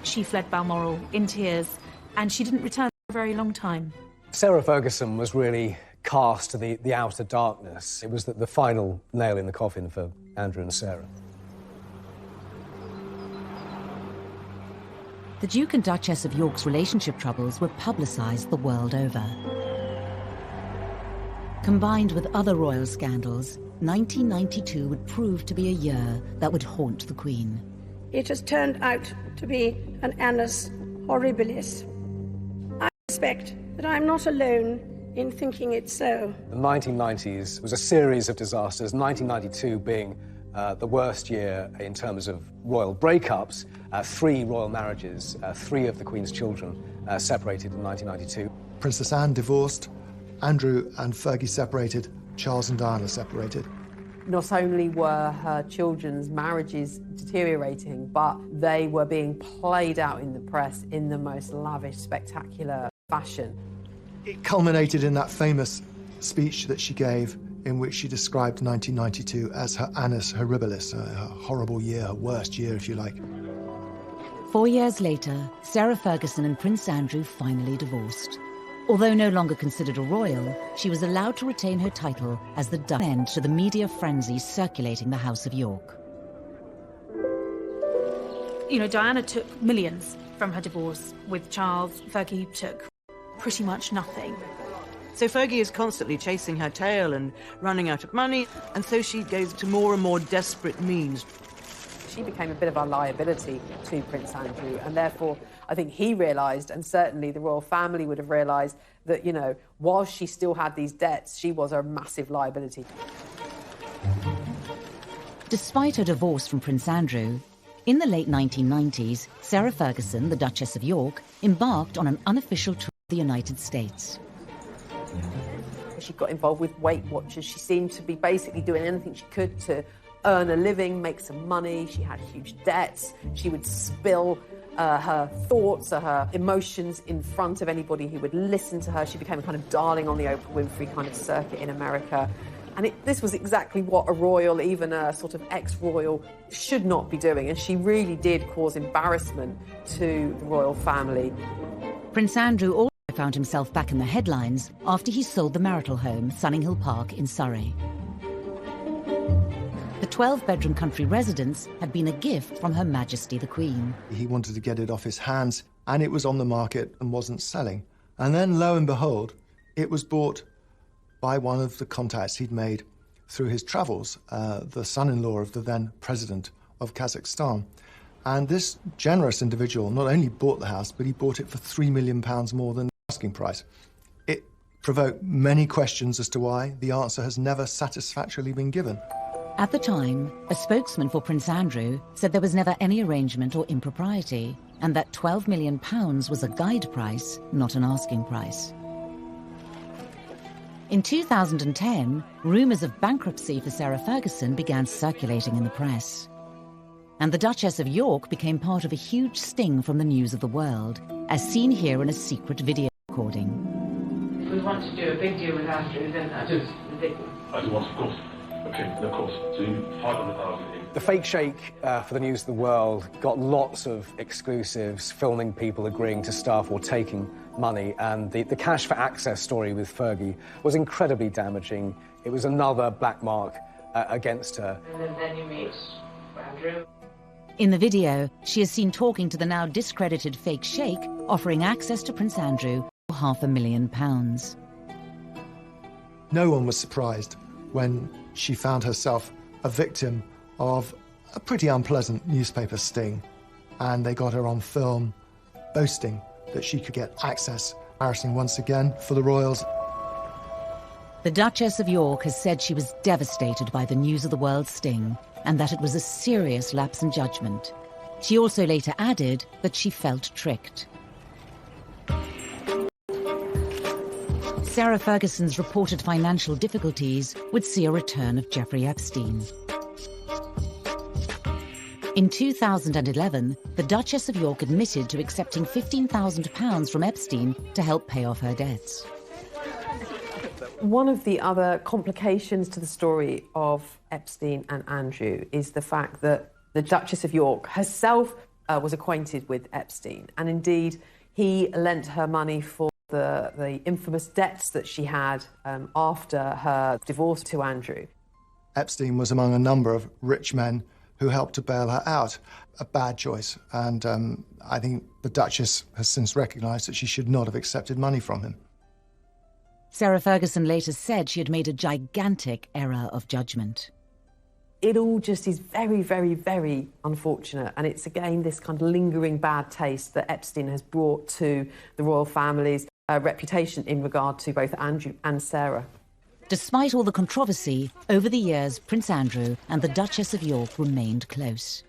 She fled Balmoral in tears, and she didn't return for a very long time. Sarah Ferguson was really cast to the outer darkness. It was the final nail in the coffin for Andrew and Sarah. The Duke and Duchess of York's relationship troubles were publicised the world over. Combined with other royal scandals, 1992 would prove to be a year that would haunt the Queen. It has turned out to be an annus horribilis. I suspect that I'm not alone in thinking it so. The 1990s was a series of disasters, 1992 being the worst year in terms of royal breakups. 3 royal marriages, 3 of the Queen's children separated in 1992. Princess Anne divorced, Andrew and Fergie separated, Charles and Diana separated. Not only were her children's marriages deteriorating, but they were being played out in the press in the most lavish, spectacular fashion. It culminated in that famous speech that she gave, in which she described 1992 as her annus horribilis, a horrible year, her worst year, if you like. 4 years later, Sarah Ferguson and Prince Andrew finally divorced. Although no longer considered a royal, she was allowed to retain her title as the end to the media frenzy circulating the House of York. You know, Diana took millions from her divorce with Charles. Fergie took pretty much nothing. So Fergie is constantly chasing her tail and running out of money, and so she goes to more and more desperate means. She became a bit of a liability to Prince Andrew, and therefore I think he realised, and certainly the royal family would have realised, that, you know, while she still had these debts, she was a massive liability. Despite her divorce from Prince Andrew, in the late 1990s, Sarah Ferguson, the Duchess of York, embarked on an unofficial tour of the United States. She got involved with Weight Watchers. She seemed to be basically doing anything she could to earn a living, make some money. She had huge debts. She would spill her thoughts or her emotions in front of anybody who would listen to her. She became a kind of darling on the Oprah Winfrey kind of circuit in America. And this was exactly what a royal, even a sort of ex-royal, should not be doing. And she really did cause embarrassment to the royal family. Prince Andrew also found himself back in the headlines after he sold the marital home, Sunninghill Park in Surrey. The 12-bedroom country residence had been a gift from Her Majesty the Queen. He wanted to get it off his hands, and it was on the market and wasn't selling. And then, lo and behold, it was bought by one of the contacts he'd made through his travels, the son-in-law of the then president of Kazakhstan. And this generous individual not only bought the house, but he bought it for £3 million more than the asking price. It provoked many questions as to why. The answer has never satisfactorily been given. At the time, a spokesman for Prince Andrew said there was never any arrangement or impropriety, and that £12 million was a guide price, not an asking price. In 2010, rumours of bankruptcy for Sarah Ferguson began circulating in the press. And the Duchess of York became part of a huge sting from the news of the world, as seen here in a secret video recording. If we want to do a big deal with Andrew, then that's ridiculous. I do want, of course. Okay, of course. So 500,000. The fake shake for the news of the world got lots of exclusives, filming people agreeing to stuff or taking money, and the cash for access story with Fergie was incredibly damaging. It was another black mark against her. And then you meet Andrew. In the video, she is seen talking to the now discredited fake sheikh, offering access to Prince Andrew for £500,000. No one was surprised when she found herself a victim of a pretty unpleasant newspaper sting, and they got her on film boasting that she could get access. Embarrassing once again for the royals. The Duchess of York has said she was devastated by the news of the world sting, and that it was a serious lapse in judgment. She also later added that she felt tricked. Sarah Ferguson's reported financial difficulties would see a return of Jeffrey Epstein. In 2011, the Duchess of York admitted to accepting £15,000 from Epstein to help pay off her debts. One of the other complications to the story of Epstein and Andrew is the fact that the Duchess of York herself was acquainted with Epstein, and indeed he lent her money for the infamous debts that she had after her divorce to Andrew. Epstein was among a number of rich men who helped to bail her out. A bad choice, and I think the Duchess has since recognised that she should not have accepted money from him. Sarah Ferguson later said she had made a gigantic error of judgment. It all just is very, very, very unfortunate, and it's again this kind of lingering bad taste that Epstein has brought to the royal family's reputation in regard to both Andrew and Sarah. Despite all the controversy, over the years, Prince Andrew and the Duchess of York remained close.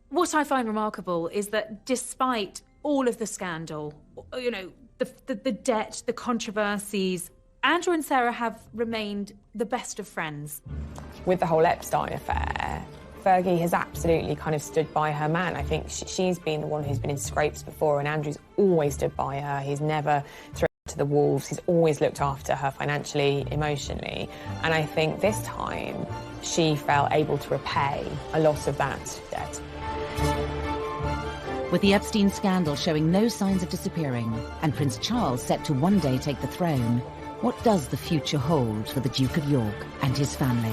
What I find remarkable is that despite all of the scandal, you know, the debt, the controversies, Andrew and Sarah have remained the best of friends. With the whole Epstein affair, Fergie has absolutely kind of stood by her man. I think she's been the one who's been in scrapes before, and Andrew's always stood by her. He's never thrown her to the wolves. He's always looked after her financially, emotionally. And I think this time she felt able to repay a lot of that debt. With the Epstein scandal showing no signs of disappearing, and Prince Charles set to one day take the throne, what does the future hold for the Duke of York and his family?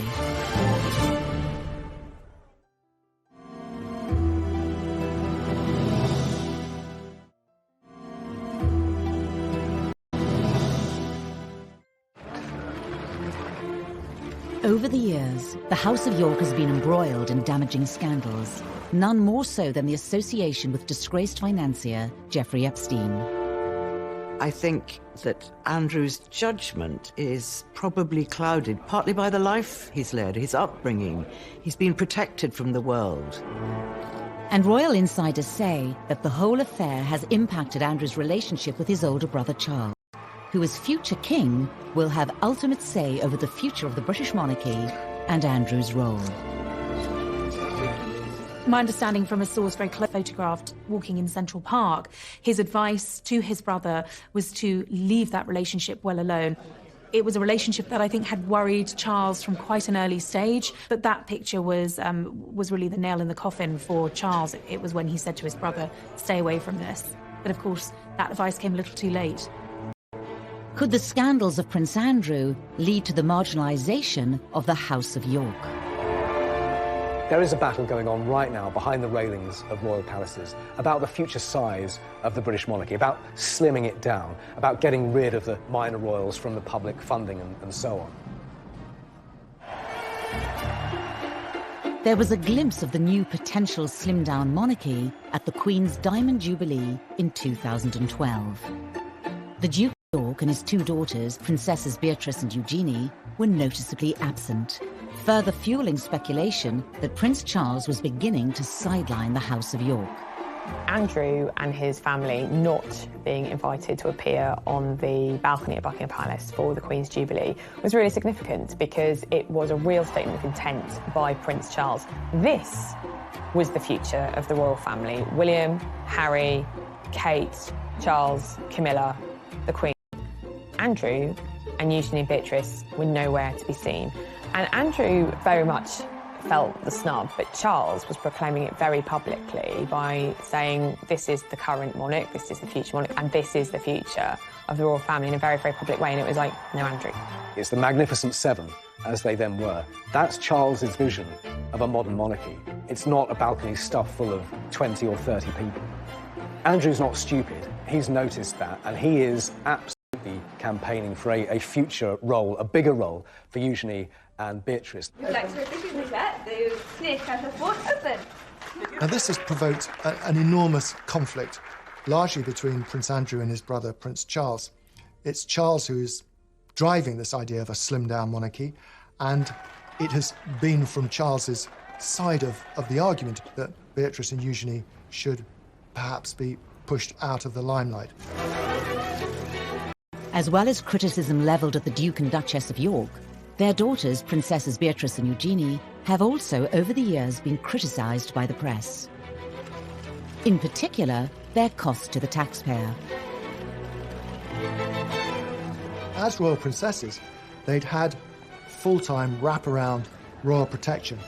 Over the years, the House of York has been embroiled in damaging scandals, none more so than the association with disgraced financier Jeffrey Epstein. I think that Andrew's judgment is probably clouded partly by the life he's led, his upbringing. He's been protected from the world. And royal insiders say that the whole affair has impacted Andrew's relationship with his older brother Charles, who as future king will have ultimate say over the future of the British monarchy and Andrew's role. My understanding from a source very close photographed walking in Central Park, his advice to his brother was to leave that relationship well alone. It was a relationship that I think had worried Charles from quite an early stage, but that picture was really the nail in the coffin for Charles. It was when he said to his brother, stay away from this. But of course, that advice came a little too late. Could the scandals of Prince Andrew lead to the marginalisation of the House of York? There is a battle going on right now behind the railings of royal palaces about the future size of the British monarchy, about slimming it down, about getting rid of the minor royals from the public funding and so on. There was a glimpse of the new potential slimmed-down monarchy at the Queen's Diamond Jubilee in 2012. The Duke of York and his two daughters, Princesses Beatrice and Eugenie, were noticeably absent, further fueling speculation that Prince Charles was beginning to sideline the House of York. Andrew and his family not being invited to appear on the balcony at Buckingham Palace for the Queen's Jubilee was really significant because it was a real statement of intent by Prince Charles. This was the future of the royal family. William, Harry, Kate, Charles, Camilla, the Queen. Andrew and Eugenie and Beatrice were nowhere to be seen. And Andrew very much felt the snub, but Charles was proclaiming it very publicly by saying this is the current monarch, this is the future monarch, and this is the future of the royal family in a very, very public way. And it was like, no, Andrew. It's the Magnificent Seven, as they then were. That's Charles's vision of a modern monarchy. It's not a balcony stuffed full of 20 or 30 people. Andrew's not stupid. He's noticed that, and he is absolutely campaigning for a future role, a bigger role for Eugenie and Beatrice. Now this has provoked an enormous conflict, largely between Prince Andrew and his brother Prince Charles. It's Charles who is driving this idea of a slimmed-down monarchy, and it has been from Charles's side of the argument that Beatrice and Eugenie should perhaps be pushed out of the limelight. As well as criticism levelled at the Duke and Duchess of York, their daughters, Princesses Beatrice and Eugenie, have also over the years been criticised by the press. In particular, their cost to the taxpayer. As royal princesses, they'd had full-time wraparound royal protection.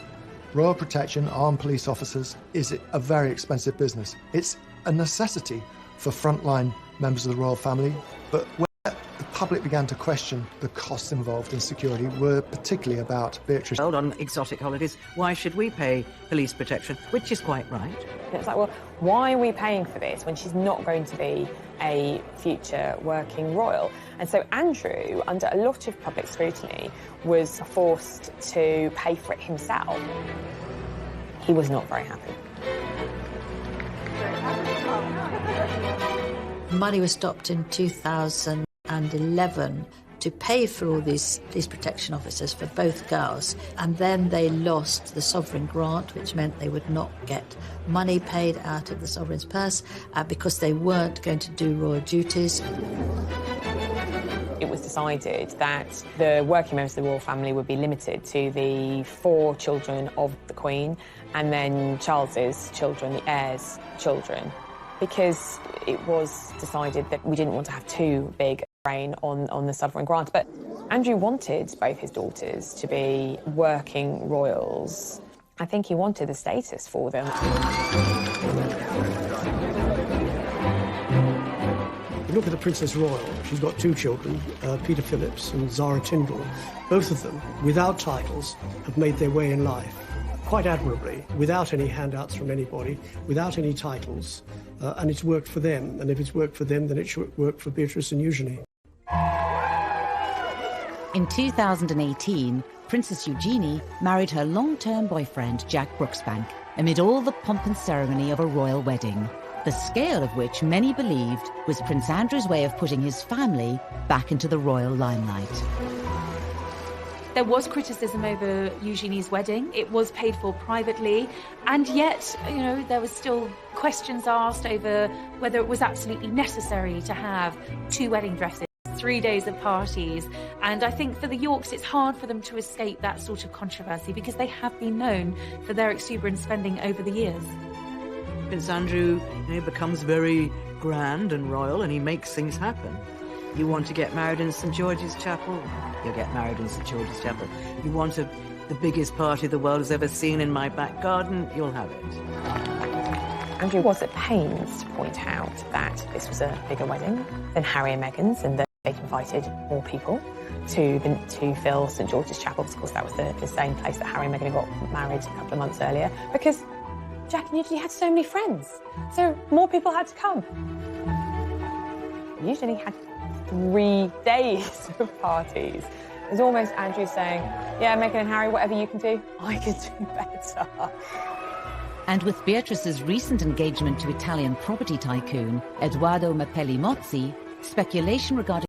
Royal protection, armed police officers, is a very expensive business. It's a necessity for frontline members of the royal family, but when the public began to question the costs involved in security were particularly about Beatrice. On exotic holidays, why should we pay police protection? Which is quite right. It's like, well, why are we paying for this when she's not going to be a future working royal? And so Andrew, under a lot of public scrutiny, was forced to pay for it himself. He was not very happy. Money was stopped in 2011 to pay for all these police protection officers for both girls, and then they lost the sovereign grant, which meant they would not get money paid out of the sovereign's purse because they weren't going to do royal duties. It was decided that the working members of the royal family would be limited to the 4 children of the Queen and then Charles's children, the heirs' children, because it was decided that we didn't want to have too big a reign on the sovereign grant. But Andrew wanted both his daughters to be working royals. I think he wanted the status for them. You look at the Princess Royal, she's got 2 children, Peter Phillips and Zara Tindall. Both of them, without titles, have made their way in life quite admirably, without any handouts from anybody, without any titles, and it's worked for them. And if it's worked for them, then it should work for Beatrice and Eugenie. In 2018, Princess Eugenie married her long-term boyfriend, Jack Brooksbank, amid all the pomp and ceremony of a royal wedding, the scale of which many believed was Prince Andrew's way of putting his family back into the royal limelight. There was criticism over Eugenie's wedding. It was paid for privately, and yet, there was still questions asked over whether it was absolutely necessary to have 2 wedding dresses, 3 days of parties. And I think for the Yorks, it's hard for them to escape that sort of controversy because they have been known for their exuberant spending over the years. Prince Andrew, becomes very grand and royal, and he makes things happen. You want to get married in St. George's Chapel? You'll get married in St. George's Chapel. You want the biggest party the world has ever seen in my back garden? You'll have it. Andrew was at pains to point out that this was a bigger wedding than Harry and Meghan's, and that they'd invited more people to fill St. George's Chapel. Of course, that was the same place that Harry and Meghan got married a couple of months earlier, because Jack and Eugenie had so many friends, so more people had to come. Eugenie had 3 days of parties. It was almost Andrew saying, yeah, Meghan and Harry, whatever you can do, I can do better. And with Beatrice's recent engagement to Italian property tycoon Edoardo Mapelli Mozzi, speculation regarding...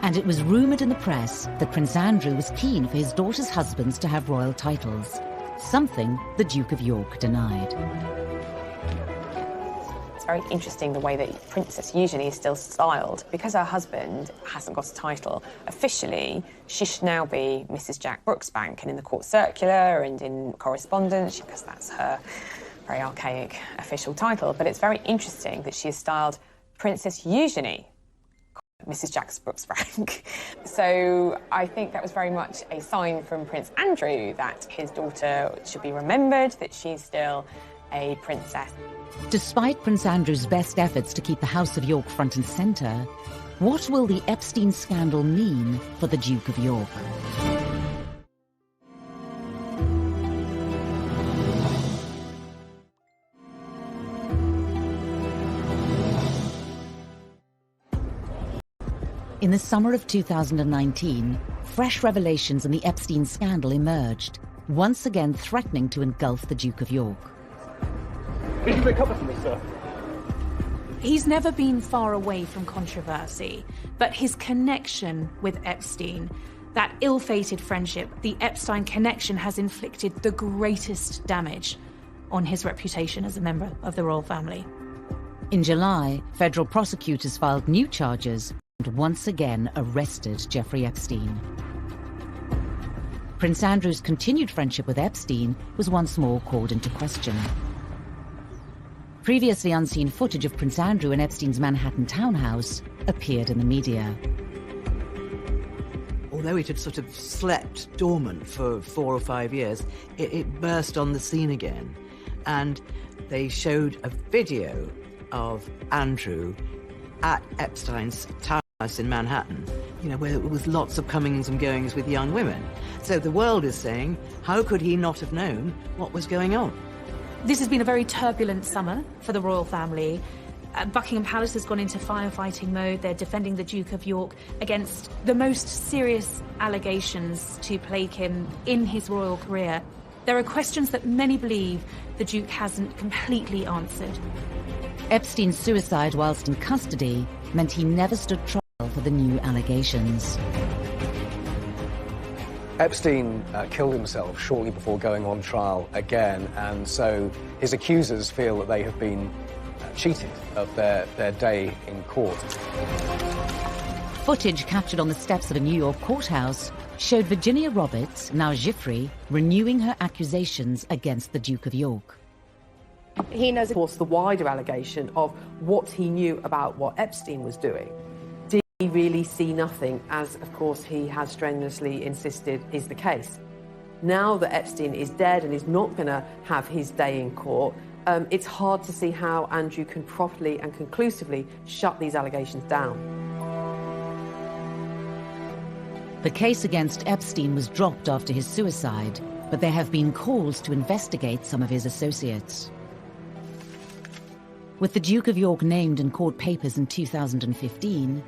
And it was rumoured in the press that Prince Andrew was keen for his daughter's husbands to have royal titles, something the Duke of York denied. Very interesting the way that Princess Eugenie is still styled. Because her husband hasn't got a title, officially she should now be Mrs. Jack Brooksbank, and in the court circular and in correspondence, because that's her very archaic official title. But it's very interesting that she is styled Princess Eugenie, Mrs. Jack Brooksbank. So I think that was very much a sign from Prince Andrew that his daughter should be remembered, that she's still a princess. Despite Prince Andrew's best efforts to keep the House of York front and centre, what will the Epstein scandal mean for the Duke of York? In the summer of 2019, fresh revelations in the Epstein scandal emerged, once again threatening to engulf the Duke of York. Did you recover from this, sir? He's never been far away from controversy, but his connection with Epstein, that ill-fated friendship, the Epstein connection, has inflicted the greatest damage on his reputation as a member of the royal family. In July, federal prosecutors filed new charges and once again arrested Jeffrey Epstein. Prince Andrew's continued friendship with Epstein was once more called into question. Previously unseen footage of Prince Andrew in Epstein's Manhattan townhouse appeared in the media. Although it had sort of slept dormant for 4 or 5 years, it burst on the scene again. And they showed a video of Andrew at Epstein's townhouse in Manhattan, where there was lots of comings and goings with young women. So the world is saying, how could he not have known what was going on? This has been a very turbulent summer for the royal family. Buckingham Palace has gone into firefighting mode. They're defending the Duke of York against the most serious allegations to plague him in his royal career. There are questions that many believe the Duke hasn't completely answered. Epstein's suicide whilst in custody meant he never stood trial for the new allegations. Epstein killed himself shortly before going on trial again, and so his accusers feel that they have been cheated of their day in court. Footage captured on the steps of a New York courthouse showed Virginia Roberts, now Giuffre, renewing her accusations against the Duke of York. He knows, of course, the wider allegation of what he knew about what Epstein was doing. Did he really see nothing, as, of course, he has strenuously insisted is the case? Now that Epstein is dead and is not going to have his day in court, it's hard to see how Andrew can properly and conclusively shut these allegations down. The case against Epstein was dropped after his suicide, but there have been calls to investigate some of his associates. With the Duke of York named in court papers in 2015,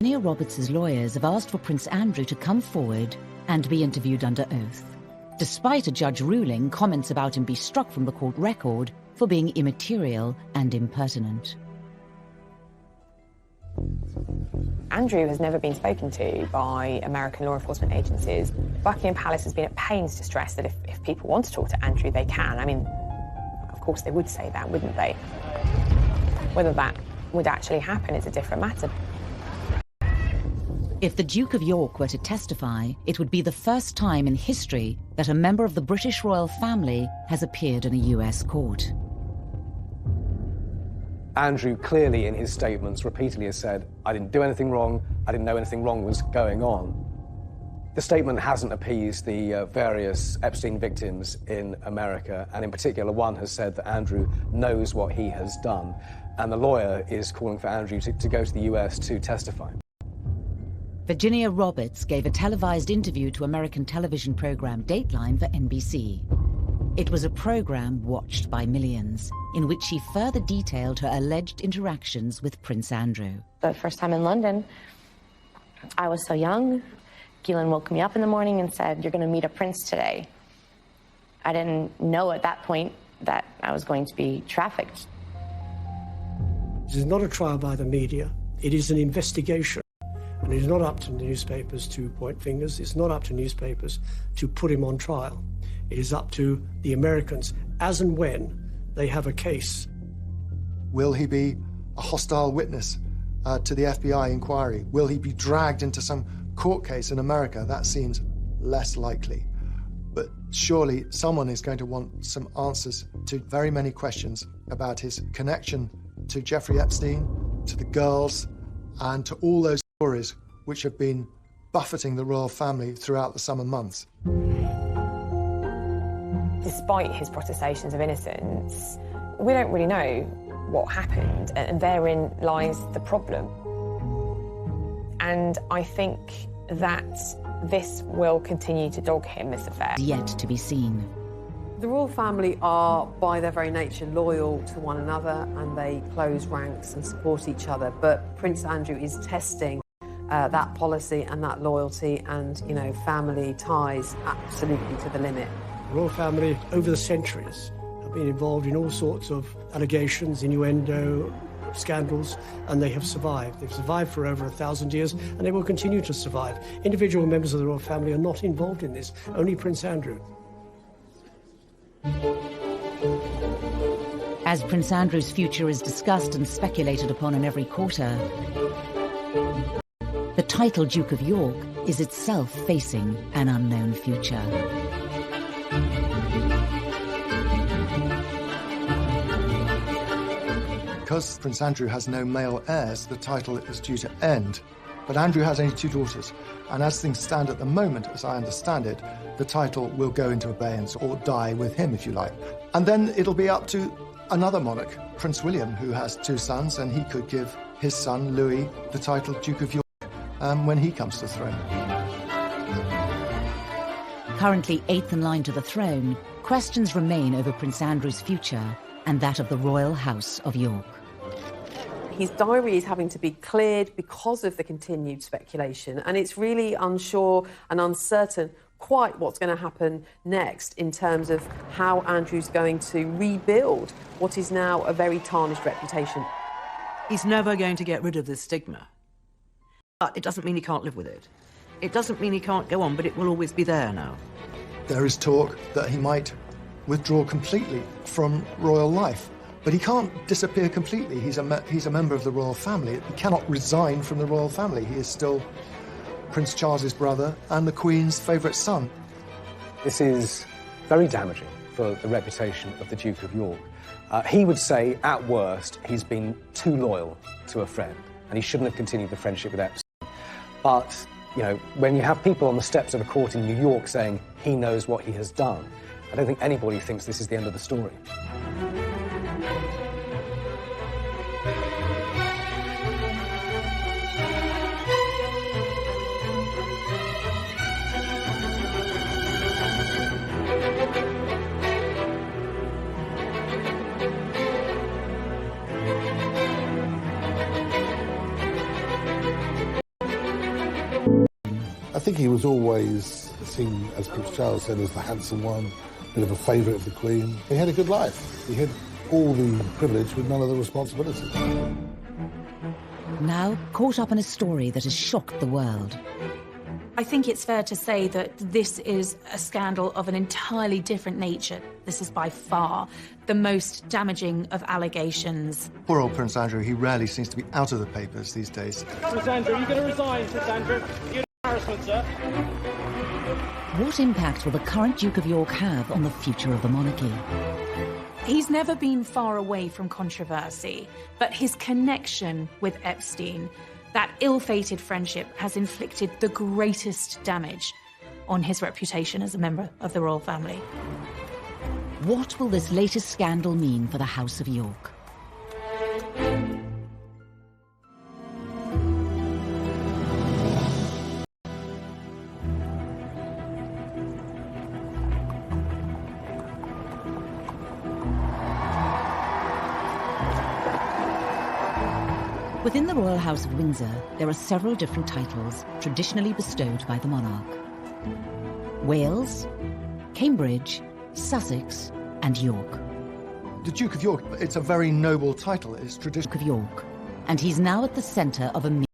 Virginia Virginia Roberts' lawyers have asked for Prince Andrew to come forward and be interviewed under oath, despite a judge ruling comments about him be struck from the court record for being immaterial and impertinent. Andrew has never been spoken to by American law enforcement agencies. Buckingham Palace has been at pains to stress that if people want to talk to Andrew, they can. I mean, of course they would say that, wouldn't they? Whether that would actually happen is a different matter. If the Duke of York were to testify, it would be the first time in history that a member of the British royal family has appeared in a US court. Andrew clearly in his statements repeatedly has said, I didn't do anything wrong, I didn't know anything wrong was going on. The statement hasn't appeased the various Epstein victims in America, and in particular one has said that Andrew knows what he has done, and the lawyer is calling for Andrew to go to the US to testify. Virginia Roberts gave a televised interview to American television program Dateline for NBC. It was a program watched by millions, in which she further detailed her alleged interactions with Prince Andrew. The first time in London, I was so young. Keelan woke me up in the morning and said, "You're going to meet a prince today." I didn't know at that point that I was going to be trafficked. This is not a trial by the media. It is an investigation. And it is not up to newspapers to point fingers. It's not up to newspapers to put him on trial. It is up to the Americans, as and when they have a case. Will he be a hostile witness to the FBI inquiry? Will he be dragged into some court case in America? That seems less likely. But surely someone is going to want some answers to very many questions about his connection to Jeffrey Epstein, to the girls, and to all those stories which have been buffeting the royal family throughout the summer months. Despite his protestations of innocence, we don't really know what happened, and therein lies the problem. And I think that this will continue to dog him, this affair. Yet to be seen. The royal family are, by their very nature, loyal to one another, and they close ranks and support each other. But Prince Andrew is testing that policy and that loyalty and, you know, family ties absolutely to the limit. The royal family, over the centuries, have been involved in all sorts of allegations, innuendo, scandals, and they have survived. They've survived for over 1,000 years, and they will continue to survive. Individual members of the royal family are not involved in this, only Prince Andrew. As Prince Andrew's future is discussed and speculated upon in every quarter, the title Duke of York is itself facing an unknown future. Because Prince Andrew has no male heirs, the title is due to end. But Andrew has only 2 daughters, and as things stand at the moment, as I understand it, the title will go into abeyance or die with him, if you like. And then it'll be up to another monarch, Prince William, who has 2 sons, and he could give his son, Louis, the title Duke of York when he comes to the throne. Currently 8th in line to the throne, questions remain over Prince Andrew's future and that of the royal house of York. His diary is having to be cleared because of the continued speculation, and it's really unsure and uncertain quite what's going to happen next in terms of how Andrew's going to rebuild what is now a very tarnished reputation. He's never going to get rid of this stigma. But it doesn't mean he can't live with it. It doesn't mean he can't go on, but it will always be there now. There is talk that he might withdraw completely from royal life. But he can't disappear completely. He's a member of the royal family. He cannot resign from the royal family. He is still Prince Charles's brother and the Queen's favourite son. This is very damaging for the reputation of the Duke of York. He would say, at worst, he's been too loyal to a friend, and he shouldn't have continued the friendship with Epstein. But, you know, when you have people on the steps of a court in New York saying he knows what he has done, I don't think anybody thinks this is the end of the story. think he was always seen, as Prince Charles said, as the handsome one, a bit of a favourite of the Queen. He had a good life. He had all the privilege with none of the responsibility. Now caught up in a story that has shocked the world. I think it's fair to say that this is a scandal of an entirely different nature. This is by far the most damaging of allegations. Poor old Prince Andrew, he rarely seems to be out of the papers these days. Prince Andrew, are you going to resign, Prince Andrew? You're an embarrassment, sir. What impact will the current Duke of York have on the future of the monarchy? He's never been far away from controversy, but his connection with Epstein, that ill-fated friendship, has inflicted the greatest damage on his reputation as a member of the royal family. What will this latest scandal mean for the House of York? Within the Royal House of Windsor, there are several different titles traditionally bestowed by the monarch. Wales, Cambridge, Sussex, and York. The Duke of York, it's a very noble title. It's traditional. Duke of York, and he's now at the centre of a